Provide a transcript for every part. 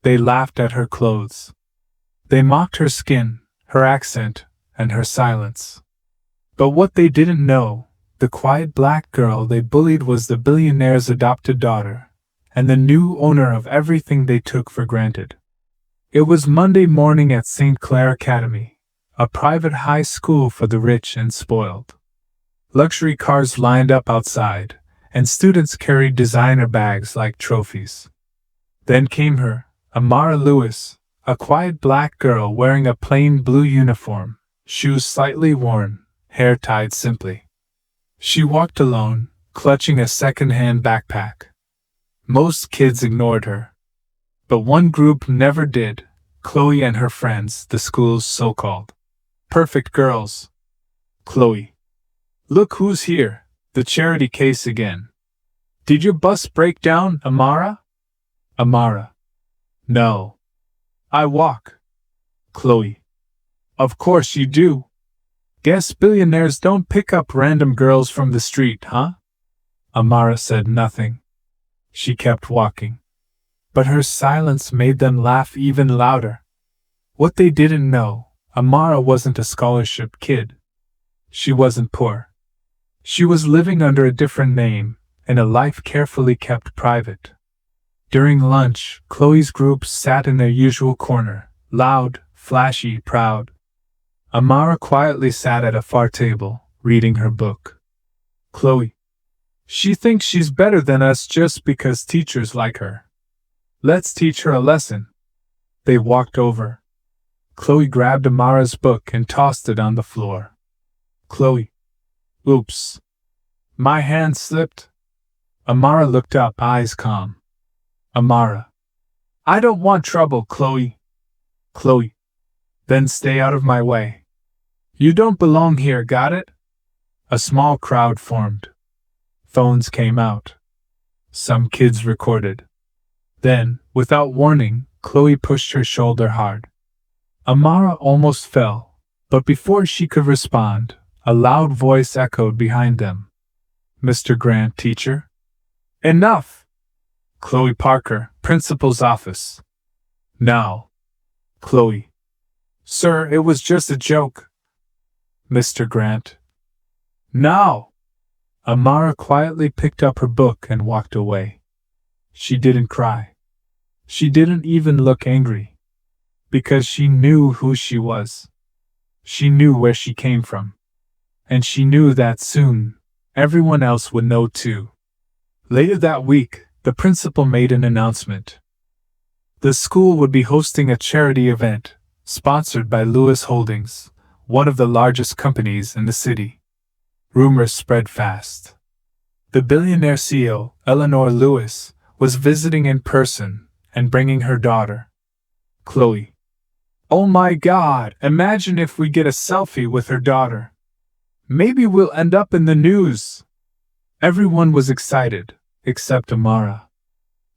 They laughed at her clothes. They mocked her skin, her accent, and her silence. But what they didn't know, the quiet black girl they bullied was the billionaire's adopted daughter, and the new owner of everything they took for granted. It was Monday morning at St. Clair Academy, a private high school for the rich and spoiled. Luxury cars lined up outside, and students carried designer bags like trophies. Then came her, Amara Lewis, a quiet black girl wearing a plain blue uniform, shoes slightly worn, hair tied simply. She walked alone, clutching a second-hand backpack. Most kids ignored her. But one group never did, Chloe and her friends, the school's so-called perfect girls. Chloe. Look who's here, the charity case again. Did your bus break down, Amara? Amara. No. I walk. Chloe. Of course you do. Guess billionaires don't pick up random girls from the street, huh? Amara said nothing. She kept walking. But her silence made them laugh even louder. What they didn't know, Amara wasn't a scholarship kid. She wasn't poor. She was living under a different name, in a life carefully kept private. During lunch, Chloe's group sat in their usual corner, loud, flashy, proud. Amara quietly sat at a far table, reading her book. Chloe. She thinks she's better than us just because teachers like her. Let's teach her a lesson. They walked over. Chloe grabbed Amara's book and tossed it on the floor. Chloe. Oops. My hand slipped. Amara looked up, eyes calm. Amara. I don't want trouble, Chloe. Chloe. Then stay out of my way. You don't belong here, got it? A small crowd formed. Phones came out. Some kids recorded. Then, without warning, Chloe pushed her shoulder hard. Amara almost fell, but before she could respond, a loud voice echoed behind them. Mr. Grant, teacher? Enough! Chloe Parker, principal's office. Now. Chloe. Sir, it was just a joke. Mr. Grant. Now. Amara quietly picked up her book and walked away. She didn't cry. She didn't even look angry. Because she knew who she was. She knew where she came from. And she knew that soon, everyone else would know too. Later that week, the principal made an announcement. The school would be hosting a charity event, sponsored by Lewis Holdings, one of the largest companies in the city. Rumors spread fast. The billionaire CEO, Eleanor Lewis, was visiting in person and bringing her daughter, Chloe. Oh my God, imagine if we get a selfie with her daughter. Maybe we'll end up in the news. Everyone was excited, except Amara.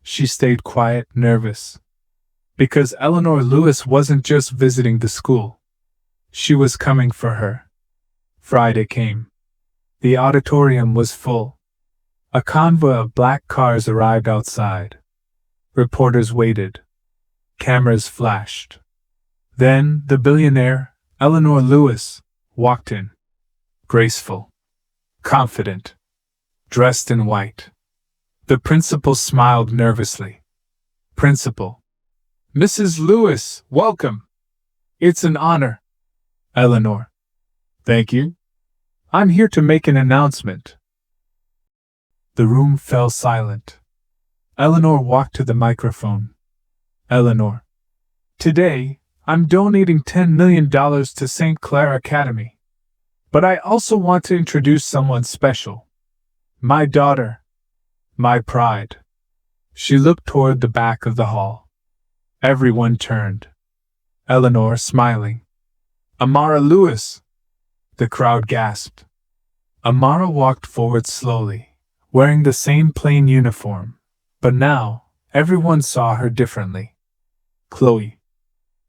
She stayed quiet, nervous. Because Eleanor Lewis wasn't just visiting the school. She was coming for her. Friday came. The auditorium was full. A convoy of black cars arrived outside. Reporters waited. Cameras flashed. Then the billionaire, Eleanor Lewis, walked in. Graceful. Confident. Dressed in white. The principal smiled nervously. Principal. Mrs. Lewis, welcome. It's an honor. Eleanor. Thank you. I'm here to make an announcement. The room fell silent. Eleanor walked to the microphone. Eleanor. Today, I'm donating $10 million to St. Clair Academy. But I also want to introduce someone special. My daughter. My pride. She looked toward the back of the hall. Everyone turned. Eleanor smiling. Amara Lewis. The crowd gasped. Amara walked forward slowly, wearing the same plain uniform, but now, everyone saw her differently. Chloe.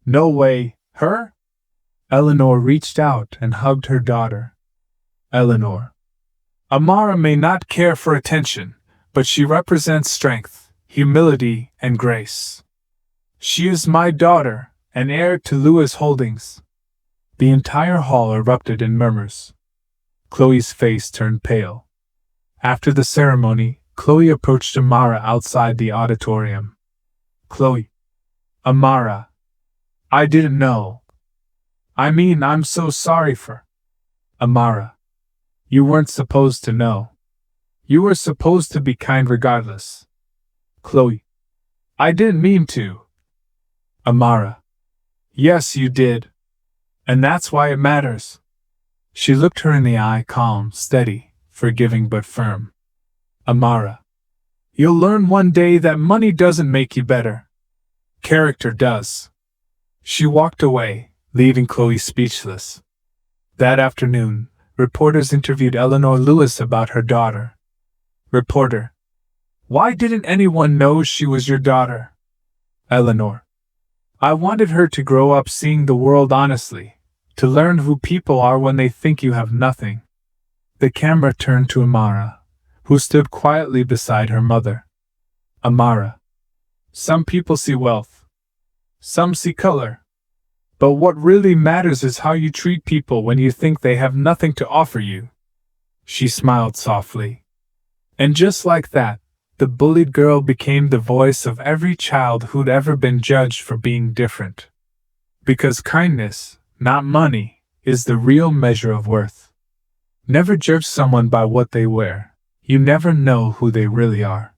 No way, her? Eleanor reached out and hugged her daughter. Eleanor. Amara may not care for attention, but she represents strength, humility, and grace. She is my daughter, and heir to Lewis Holdings. The entire hall erupted in murmurs. Chloe's face turned pale. After the ceremony, Chloe approached Amara outside the auditorium. Chloe. Amara. I didn't know. I mean, I'm so sorry for. Amara. You weren't supposed to know. You were supposed to be kind regardless. Chloe. I didn't mean to. Amara. Yes, you did. And that's why it matters. She looked her in the eye, calm, steady, forgiving but firm. Amara. You'll learn one day that money doesn't make you better. Character does. She walked away, leaving Chloe speechless. That afternoon, reporters interviewed Eleanor Lewis about her daughter. Reporter. Why didn't anyone know she was your daughter? Eleanor. I wanted her to grow up seeing the world honestly, to learn who people are when they think you have nothing. The camera turned to Amara, who stood quietly beside her mother. Amara. Some people see wealth. Some see color. But what really matters is how you treat people when you think they have nothing to offer you. She smiled softly. And just like that, the bullied girl became the voice of every child who'd ever been judged for being different. Because kindness, not money, is the real measure of worth. Never judge someone by what they wear. You never know who they really are.